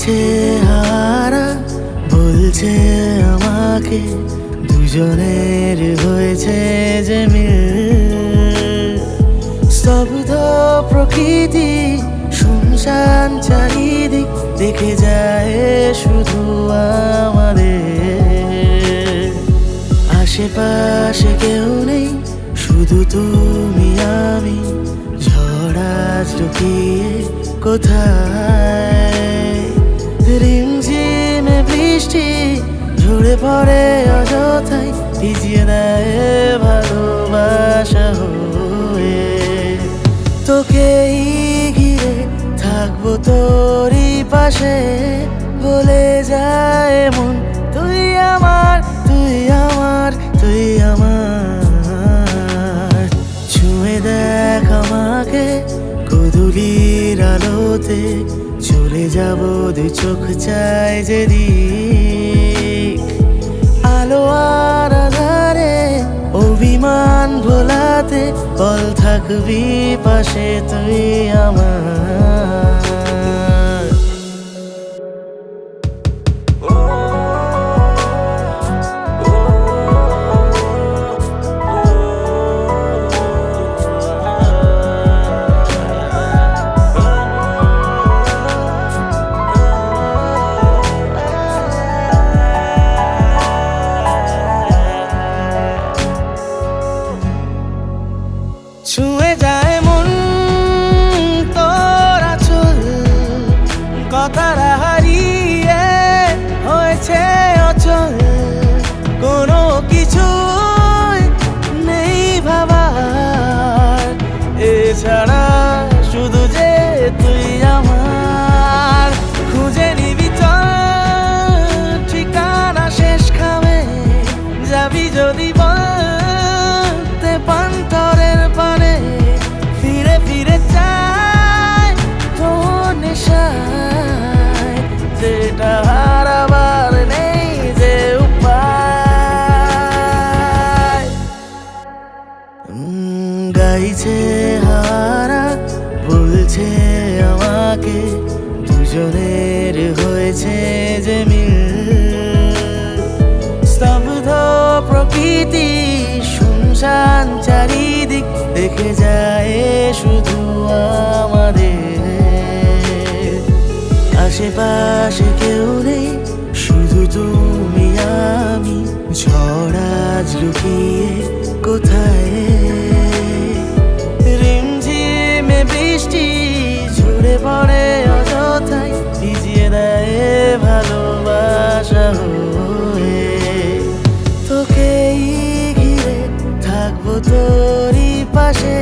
গাইছে হারা বলছে আমাকে দুজনের হয়েছে যে মিল। স্তব্ধ প্রকৃতি শুনশান চারিদিক দেখে যায় শুধু আমাদের। আশেপাশে কেউ নেই শুধু তুমি আমি, ঝড় আজ লুকিয়ে কোথায়। রিমঝিমে বৃষ্টি ঝরে পড়ে অযথায়, ভিজিয়ে দেয় ভালোবাসা হয়ে। তোকেই ঘিরে থাকবো তোরই পাশে, বলে যায় মন তুই আমার, তুই আমার, তুই আমার। ছুঁয়ে দেখ আমাকে গোধূলির আলোতে, চলে যাব দুই চোখ চাই যেদিক। আলো আর আধারে অভিমান ভোলাতে, বল থাকবি পাশে তুই আমার। ছুঁয়ে যায় মন তোর আঁচল, কথাটা হারিয়ে হয়েছে অচল। কোনো কিছুই নেই ভাবার এছাড়া, শুধু যে তুই আমার। খুঁজে নিবি চল ঠিকানা শেষ খামে, যাবি যদি বলতে পান্তরের পানে। ফিরে ফিরে চাই তোর নেশায়, যেটা হারাবার নেই যে উপায়। গাইছে হারা বলছে আমাকে দুজনের হয়েছে যে মিল। স্তব্ধ প্রকৃতি শুনশান চারিদিক দেখে যায় শুধু আমাদের। আশেপাশে কেউ নেই শুধু তুমি আমি, ঝড় আজ লুকিয়ে কোথায়। রিমঝিমে বৃষ্টি ঝরে পড়ে অযথায়, ভিজিয়ে দেয় ভালোবাসা হয়ে। তোকেই ঘিরে থাকবো তোরই পাশে।